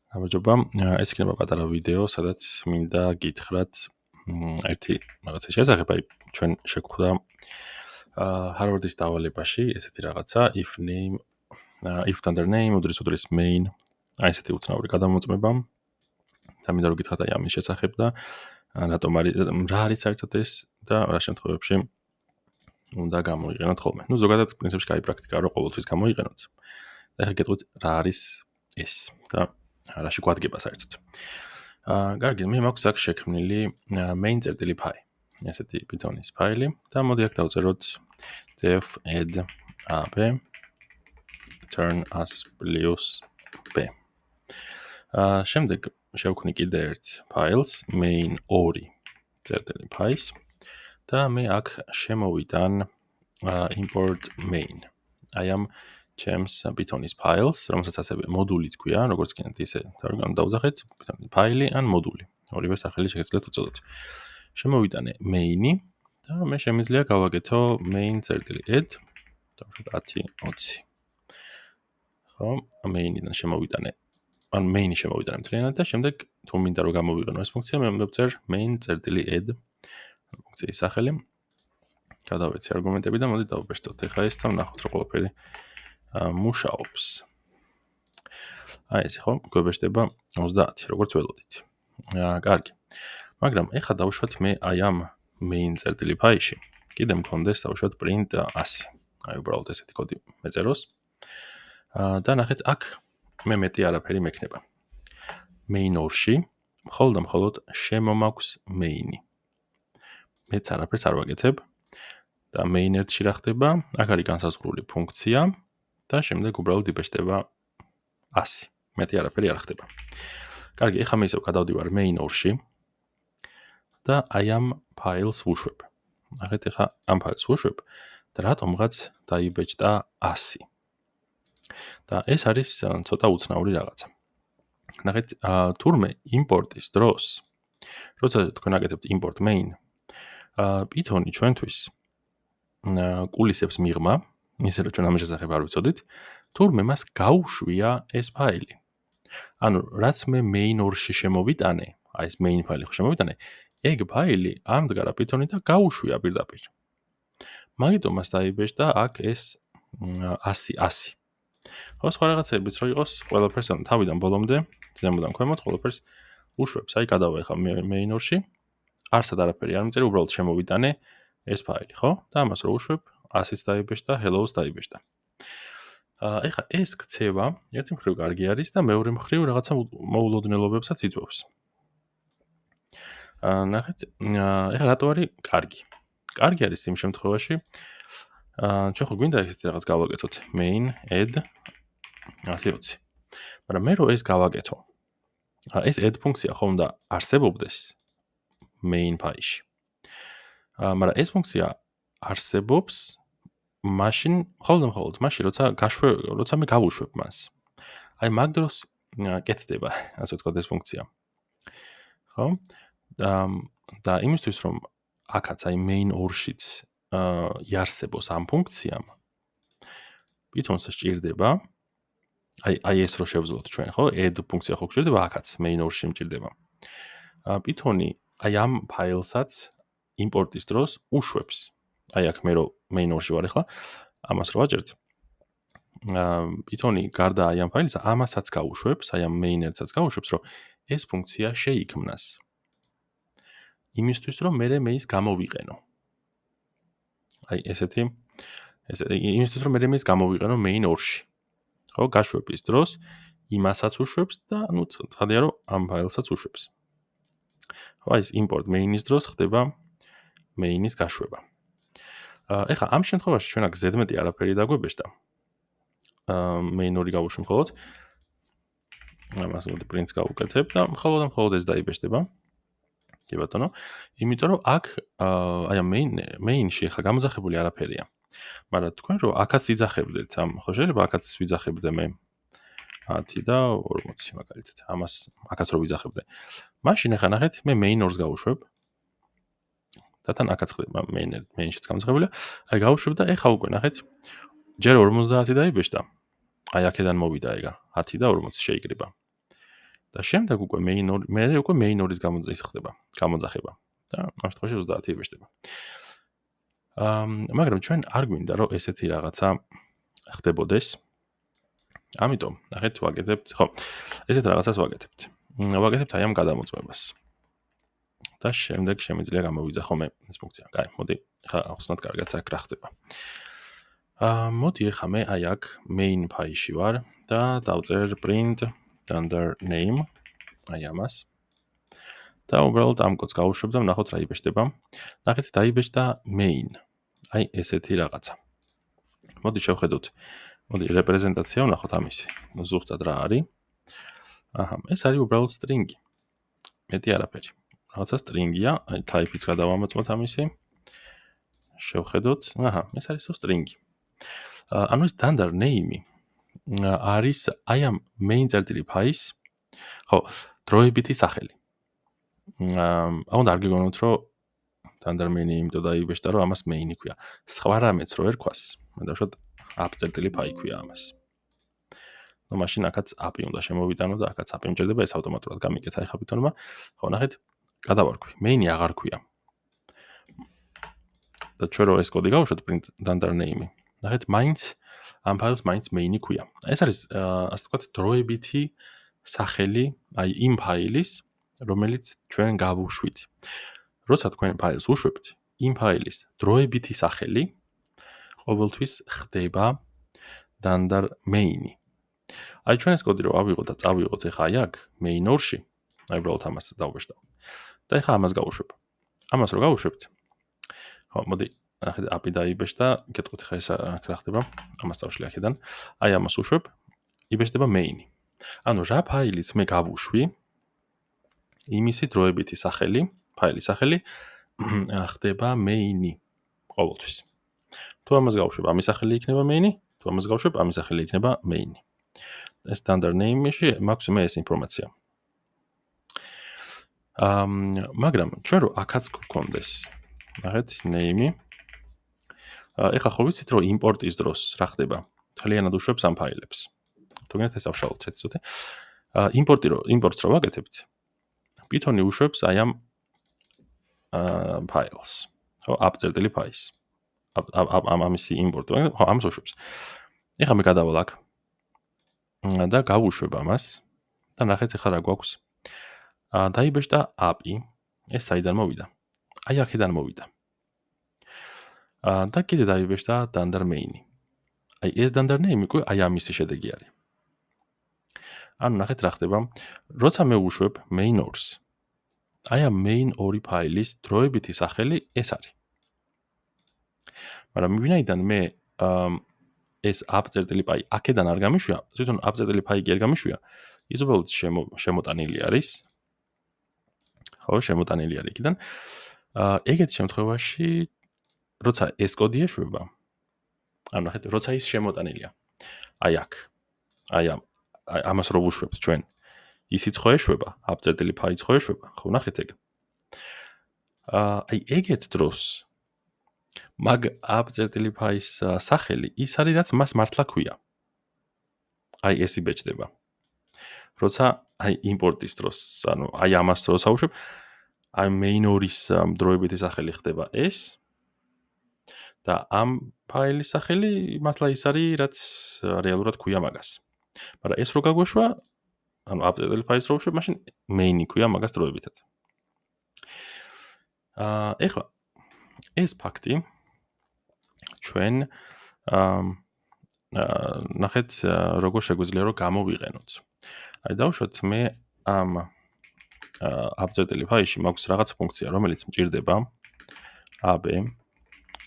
გამარჯობა. ეს იქნება პატარა ვიდეო, სადაც მინდა გითხრათ ერთი რაღაცის შესახებ, აი ჩვენ შეგვხვდა Harvard-ის დავალებაში ესეთი რაღაცა if name if under name უდრის main აი ესეთი უცნაური გადამოწმება და მინდა რომ გითხრათ აი ამის შესახებ და რატომ არის რა არის საერთოდ ეს და რა შემთხვევებში უნდა გამოიყენოთ ხოლმე. Ну, ზოგადად პრინციპში კაი პრაქტიკაა რომ ყოველთვის გამოიყენოთ. და ახლა გეტყვით რა არის ეს და რაში გვადგება საერთოდ. კარგი, მე მაქვს აქ შექმნილი main.py. ესეთი Python-ის ფაილი და მოდი აქ დავწეროთ def add ab turn as plus b. შემდეგ შევქმნი კიდე ერთ ფაილს main2.py-ს და მე აქ შემოვიდან import main. აი ამ ჩემს Python-ის ფაილს, რომელსაც ასევე მოდულიც ქვია, როგორც გინდათ ისე დავუძახეთ Python-ის ფაილი ან მოდული. ორივე სახელი შეგიძლიათ უწოდოთ. შემოვიტანე main-ი და მე შემიძლია გავაკეთო main.add დავუშვათ 10-20. ხო, main-იდან შემოვიტანე ან main-ი შემოვიტანე მთლიანად და შემდეგ თუ მინდა რომ გამოვიყენო ეს ფუნქცია, მე მოვწერ main.add ფუნქციის სახელი. გადავეცი არგუმენტები და მოდი დავაბეჭდოთ. ეხლა ეს და ვნახოთ რომ ყველაფერი მუშაობს. აი ეს ხო, გვებეჭდება 30, როგორც ველოდით. კარგი. მაგრამ ეხლა დავუშვათ მე აი ამ main.py-ში კიდე მქონდეს დავუშვათ print 100. აი უბრალოდ ესეთი კოდი მეწეროს. და ნახეთ აქ მე მეტი არაფერი მექნება. main2-ში მხოლოდ შემომაქვს main-ი. მეც არაფერს არ ვაკეთებ და main1-ში რა ხდება? აქ არის განსაზღვრული ფუნქცია და შემდეგ უბრალოდ იბეჭდება 100. მეტი არაფერი არ ხდება. კარგი, ეხლა მე ისევ გადავდივარ main2-ში და აი ამ ფაილს ვუშვებ. ნახეთ ეხლა ამ ფაილს ვუშვებ და რატომღაც დაიბეჭდა 100. და ეს არის ცოტა უცნაური რაღაცა. ნახეთ, თურმე იმპორტის დროს, როცა თქვენ აკეთებთ import main, Python-ი ჩვენთვის კულისებს მიღმა, ისე რომ ჩვენ ამის შესახებ არ ვიცოდით, თურმე მას გაუშვია ეს ფაილი. ანუ რაც მე main2-ში შემოვიტანე, აი ეს main ფაილი ხო შემოვიტანე, ეგ ფაილი ამდგარა Python-ი და გაუშვია პირდაპირ. მაგიტომ მას დაიბეჭდა აქ ეს 100. ხო, სხვა რაღაცებიც რო იყოს, ყველაფერს თავიდან ბოლომდე, ზემოდან ქვემოთ ყველაფერს უშვებს. აი გადავა ეხლა main2-ში, არსად არაფერი არ მიწერე, უბრალოდ შემოვიტანე ეს ფაილი, ხო? და ამას რო უშვებ, 100-ს დაიბეჭდა, hello-ს დაიბეჭდა. ეხლა ეს ქცევა ერთი მხრივ კარგი არის და მეორე მხრივ რაღაცა მოულოდნელობებსაც იწვევს. ნახეთ, ეხლა რატო არის კარგი? კარგი არის იმ შემთხვევაში, ჩვენ ხო გვინდა ესეთი რაღაც გავაკეთოთ main add 10-20. მაგრამ მე რო ეს გავაკეთო, ეს add ფუნქცია ხო უნდა არსებობდეს main ფაილში. მაგრამ ეს ფუნქცია არსებობს მაშინ, მხოლოდ მაშინ, როცა მე გავუშვებ მას. აი მაგ დროს კეთდება, ასე ვთქვათ, ეს ფუნქცია. ხო? და იმისთვის რომ აქაც აი main2-შიც იარსებოს ამ ფუნქციამ, Python-ს სჭირდება, აი ეს რო შევძლოთ ჩვენ, ხო? add ფუნქცია ხო გჭირდება აქაც main2-ში მჭირდება. Python-ი აი ამ ფაილსაც იმპორტის დროს უშვებს. აი აქ მე რო main2-ში ვარ ახლა, ამას რო ვაჭერთ. Python-ი გარდა აი ამ ფაილისა, ამასაც გაუშვებს, აი ამ main-ერთსაც გაუშვებს, რომ ეს ფუნქცია შეიქმნას. იმისთვის რომ მე ის გამოვიყენო. აი ესეთი იმისთვის რომ მე ის გამოვიყენო main2-ში. ხო, გაშვების დროს იმასაც უშვებს და ნუ ცხადია რომ ამ ფაილსაც უშვებს. ხო, ეს import main-ის დროს ხდება main-ის გაშვება. ეხლა ამ შემთხვევაში ჩვენ აქ ზედმეტი არაფერი დაგვებეჭდა. main2 გავუშვი მხოლოდ. ამას მოდი print-ს გავუკეთებ და მხოლოდ ეს დაიბეჭდება. კი ბატონო, იმიტომ რომ აქ აი ამ main-ში ახლა გამოძახებული არაფერია. მაგრამ თქვენ რო აქაც იძახებდეთ, ხო შეიძლება აქაც ვიძახებდე მე 10 და 40 მაგალითად. ამას აქაც რო ვიძახებდე. მაშინ ახლა ნახეთ, მე main2-ს გავუშვებ. და თან აქაც ხდება main-შიც გამოძახებულია. აი გავუშვებ და ეხლა უკვე ნახეთ, ჯერ 50 დაიბეჭდა. აი აქედან მოვიდა ეგა 10 და 40 შეიკრიბა. და შემდეგ უკვე main ორის გამოძახება და ამ შემთხვევაში 30 იბეჭდება. მაგრამ ჩვენ არ გვინდა რომ ესეთი რაღაცა ხდებოდეს. ამიტომ ნახეთ ვაკეთებთ, ხო, ესეთ რაღაცას ვაკეთებთ. ვაკეთებთ აი ამ გადამოწმებას. და შემდეგ შემიძლია გამოვიძახო მე ეს ფუნქცია. კაი, მოდი ხა ახსნათ კარგად აქ რა ხდება. მოდი ახლა მე აი აქ main ფაილში ვარ და დავწერ print dunder name აი ამას. და უბრალოდ ამ კოდს გავუშვებ და ვნახოთ რა იბეჭდება. ნახეთ დაიბეჭდა main. აი ესეთი რაღაცა. მოდი შევხედოთ. მოდი რეპრეზენტაცია ვნახოთ ამისი. ზუსტად რა არის? აჰა, ეს არის უბრალოდ string-ი. მეტი არაფერი. რაღაცა string-ია, აი type-იც გადავამოწმოთ ამისი. შევხედოთ. აჰა, ეს არის string-ი. ანუ ეს dunder name-ი არის აი ამ main-წერტილი ფაილის, ხო, დროებითი სახელი. უნდა არ გიგონოთ, რომ dunder main-ი იმიტომ დაიბეჭდა, რომ ამას main-ი ქვია. სხვა რამეც რო ერქვას, მე დავშოთ app-წერტილი ფაილი ქვია ამას. ნუ მაშინ აქაც app-ი უნდა შემოვიტანო და აქაც app-ი მჭირდება, ეს ავტომატურად გამიკეთა ახლა ბიტონმა. ხო, ნახეთ, გადავარქვი. main-ი აღარ ქვია. და ჩვენ რო ეს კოდი გავუშვათ print dunder name-ი. ნახეთ, მაინც ამ ფაილს მაინც main-ი ქვია. ეს არის ასე ვთქვათ, დროებითი სახელი, აი იმ ფაილის, რომელიც ჩვენ გავუშვით. როცა თქვენ ფაილს უშვებთ, იმ ფაილის დროებითი სახელი ყოველთვის ხდება dunder main-ი. აი ჩვენ ეს კოდი რო ავიღოთ და წავიღოთ ახლა აი აქ main ორში, აი უბრალოდ ამას დავბეჭდავ. და ახლა ამას გავუშვებ. ამას რო გავუშვებთ, ხო, მოდი ნახეთ app-ი დაიბეჭდა, გეტყვით ხა ეს რა ხდება? ამას წავშლი აქედან. აი ამას უშვებ, იბეჭდება main-ი. ანუ რა ფაილიც მე გავუშვი, იმისი დროებითი სახელი, ფაილის სახელი ხდება main-ი ყოველთვის. თუ ამას გავუშვებ, ამის სახელი იქნება main-ი, თუ ამას გავუშვებ, ამის სახელი იქნება main-ი. ეს dunder name-ში მაქვს მე ეს ინფორმაცია. მაგრამ ჩვენ რო აქაც გქონდეს, ნახეთ, name-ი. ეხლა ხო ვიცით, რომ იმპორტის დროს რა ხდება? ძალიანად უშვებს ამ ფაილებს. თუნდაც ეს ავშალოთ ცოტა. იმპორტს რო ვაკეთებთ, Python-ი უშვებს აი ამ ფაილს. ხო, app-წერტილი ფაილს. ამისი იმპორტი, ხო, ამას უშვებს. ეხლა მე გადავალ აქ და გავუშვებ ამას და ნახეთ ახლა რა გვაქვს. დაიბეჭდა app-ი, ეს საიდან მოვიდა? აი აქედან მოვიდა. და კიდე დაიბეჭდა dunder main-ი. აი ეს dunder name-ი უკვე აი ამისი შედეგი არის. ანუ ნახეთ რა ხდება, როცა მე უშვებ main ორს. აი ამ main ორი ფაილის დროებითი სახელი ეს არის. მაგრამ ვინაიდან მე ეს app-წერტილი ფაილი აქედან არ გამიშვია, თვითონ app-წერტილი ფაილი კი არ გამიშვია, ის უბრალოდ შემოტანილი არის. ხო, შემოტანილი არის იქიდან. ეგეთ შემთხვევაში, როცა ეს კოდი ეშვება, ანუ ნახეთ, როცა ის შემოტანილია. აი აქ. აი ამას რო ვუშვებთ ჩვენ. ისიც ხო ეშვება, app-წერტილი ფაილიც ხო ეშვება, ხო ნახეთ ეგ. აი ეგეთ დროს მაგ app-წერტილი ფაილის სახელი ის არის, რაც მას მართლა ქვია. აი ეს იბეჭდება. როცა აი იმპორტის დროს, ანუ აი ამას დროს ავუშვებ, აი main ორის დროებითი სახელი ხდება ეს და ამ ფაილის სახელი მართლა ის არის, რაც რეალურად ქვია მაგას. მაგრამ ეს რო გაგვეშვა, ანუ app-წერტილი ფაილის რო ვუშვებ, მაშინ main-ი ქვია მაგას დროებითად. ეხლა ეს ფაქტი ჩვენ ნახეთ როგორ შეგვიძლია რომ გამოვიყენოთ. აი დავუშვათ მე ამ app-წერტილი ფაილში მაქვს რაღაც ფუნქცია, რომელიც მჭირდება ab.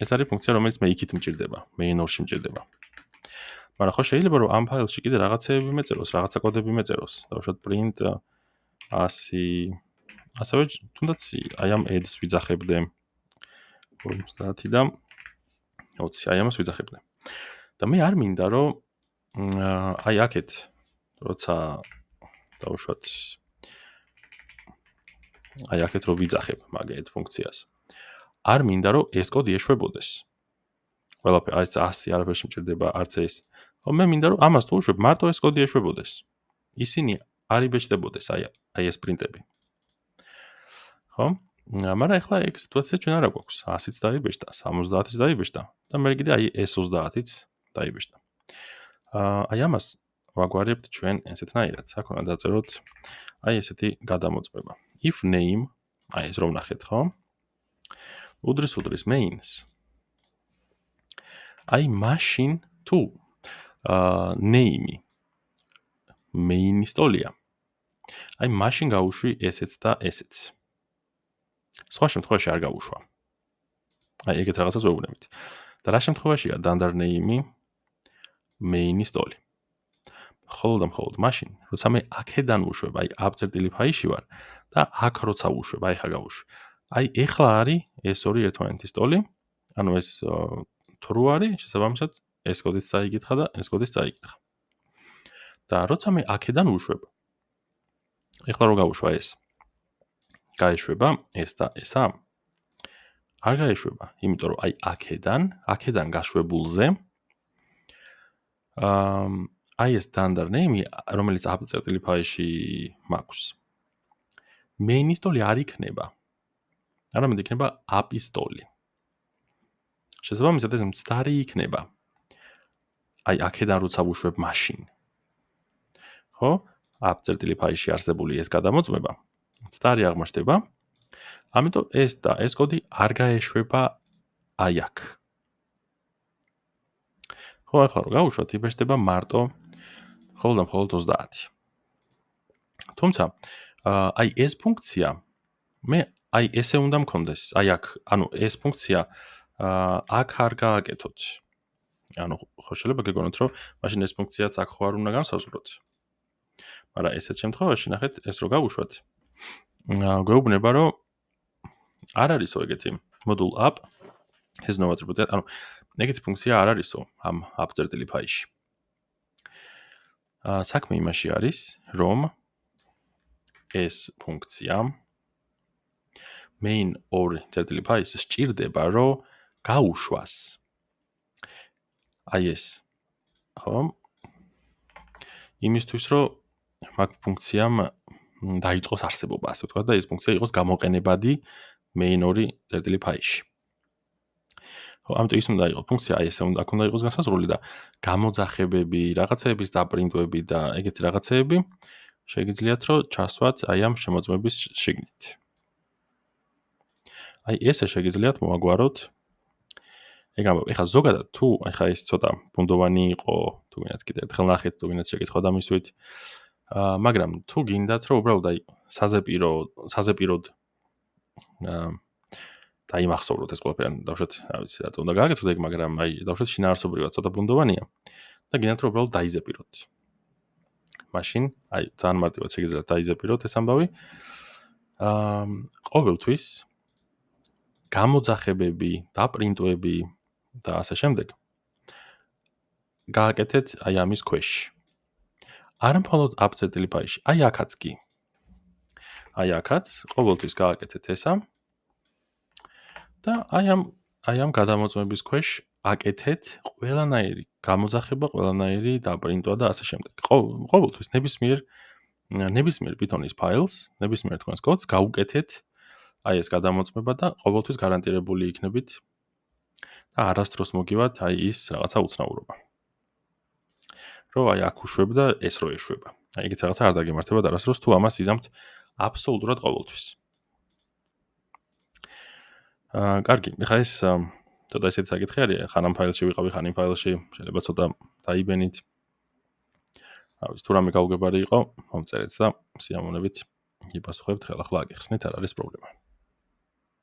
ეს არის ფუნქცია, რომელიც მე იქით მჭირდება, main ორში მჭირდება. მაგრამ ხო შეიძლება რომ ამ ფაილში კიდე რაღაცეები მეწეროს, რაღაცა კოდები მეწეროს. დავუშვათ print 100 ასევე თუნდაც აი ამ add-ს ვიძახებდე 50 და 20 აი ამას ვიძახებდე. და მე არ მინდა რომ აი აქეთ როცა დავუშვათ აი აქეთ რო ვიძახებ მაგ add ფუნქციას. არ მინდა რომ ეს კოდი ეშვებოდეს. ყველაფერი არც 100 არაფერში მჭირდება, არც ეს. ხო მე მინდა რომ ამას თუ უშვებ, მარტო ეს კოდი ეშვებოდეს. ისინი არ იბეჭდებოდეს აი ეს პრინტები. ხო? მაგრამ ახლა ეგ სიტუაცია ჩვენ არ გვაქვს. 100-იც დაიბეჭდა, 70-იც დაიბეჭდა და მე კიდე აი ეს 30-იც დაიბეჭდა. აი ამას ვაგვარებთ ჩვენ ესეთნაირად. აქ უნდა დაწეროთ აი ესეთი გადამოწმება. If name, აი ეს რომ ნახეთ, ხო? უდრის mains. აი machine თუ name main-ის ტოლია. აი machine გაუშვი ესეც და ესეც. სხვა შემთხვევაში არ გავუშვა. აი ეგეთ რაღაცას ვეუბნებით. და რა შემთხვევაშია dundar name main-ის ტოლი. მხოლოდ მაშინ, როცა მე აქედან ვუშვებ, აი აბწერტილი ფაილში ვარ და აქ როცა ვუშვებ, აი ხა გავუშვი. აი ეხლა არის ეს ორი ერთმანეთის ტოლი, ანუ ეს true არის, შესაბამისად ეს კოდიც წაიკითხა და ეს კოდიც წაიკითხა. და როცა მე აქედან ვუშვებ, ეხლა რო გავუშვა ეს. გაეშვება ეს და ესა. არ გაეშვება, იმიტომ რომ აი აქედან გაშვებულზე აი ეს dundar name, რომელიც აბწერტილი ფაილში მაქვს. main-ის ტოლი არ იქნება. არამედ იქნება app-ის ტოლი. შესაბამისად ეს მცდარი იქნება. აი აქედან როცა ვუშვებ machine. ხო? აბწერტილი ფაილში არსებული ეს გადამოწმება მცდარი აღმოჩნდება. ამიტომ ეს და ეს კოდი არ გაეშვება აი აქ. ხო, ახლა რო გავუშვათ, იბეჭდება მარტო მხოლოდ 30. თუმცა, აი ეს ფუნქცია მე აი ესე უნდა მქონდეს, აი აქ, ანუ ეს ფუნქცია აქ არ გააკეთოთ. ანუ ხო შეიძლება გეგონოთ, რომ მაშინ ეს ფუნქციაც აქ ხო არ უნდა განსაზღვროთ. მაგრამ ესეთ შემთხვევაში ნახეთ, ეს რო გავუშვათ, გვეუბნება, რომ არ არისო ეგეთი module app has no attribute, ანუ ეგეთი ფუნქცია არ არისო ამ აბწერტილი ფაილში. საქმე იმაში არის, რომ ეს ფუნქცია main or წერტილი ფაილს სჭირდება, რომ გაუშვას. აი ეს. ხო? იმისთვის, რომ მაგ ფუნქციამ დაიწყოს არსებობა, ასე ვთქვათ, და ეს ფუნქცია იყოს გამოყენებადი main or წერტილი ფაილში. ხო, ამიტომ ის უნდა იყოს ფუნქცია, აი ესე უნდა იყოს განსაზღვრული და გამოძახებები, რაღაცეების დაპრინტვები და ეგეთი რაღაცეები შეგიძლიათ, რომ ჩასვათ აი ამ შემოწმების შიგნით. აი ესე შეგიძლიათ მოაგვაროთ. ეხლა ზოგადად თუ ეხლა ეს ცოტა ბუნდოვანი იყო, თუ გინდათ კიდევ ერთხელ ნახეთ, თუ გინდათ შეკითხვა დამისვით. მაგრამ თუ გინდათ, რომ უბრალოდ აი საზეპიროდ დაიმახსოვროთ ეს ყველაფერი, დავუშვათ, რა ვიცი, რატო უნდა გააკეთოთ ეგ, მაგრამ აი დავუშვათ შინაარსობრივად ცოტა ბუნდოვანია და გინდათ, რომ უბრალოდ დაიზეპიროთ. მაშინ აი ძალიან მარტივად შეგიძლიათ დაიზეპიროთ ეს ამბავი. ყოველთვის გამოძახებები, დაპრინტვები და ასე შემდეგ გააკეთეთ აი ამის ქვეშ. არ მხოლოდ აბწერტილი ფაილში, აი აქაც კი. აი აქაც ყოველთვის გააკეთეთ ესა და აი ამ გადამოწმების ქვეშ აკეთეთ ყველანაირი გამოძახება, ყველანაირი დაპრინტვა და ასე შემდეგ. ყოველთვის ნებისმიერ Python-ის ფაილს, ნებისმიერ თქვენს კოდს გაუკეთეთ აი ეს გადამოწმება და ყოველთვის გარანტირებული იქნებით და არასდროს მოგივათ აი ის რაღაცა უცნაურობა. რომ აი აქ უშვებ და ეს რო ეშვება. აი ეგეთ რაღაცა არ დაგემართებათ არასდროს თუ ამას იზამთ აბსოლუტურად ყოველთვის. კარგი, ეხლა ეს ცოტა ესეთი საკითხი არის, ხან ამ ფაილში ვიყავი, ხან იმ ფაილში, შეიძლება ცოტა დაიბენით. რა ვიცი, თუ რამე გაუგებარი იყო, მომწერეთ და სიამოვნებით იპასუხებთ, ახლა აგიხსნით, არ არის პრობლემა.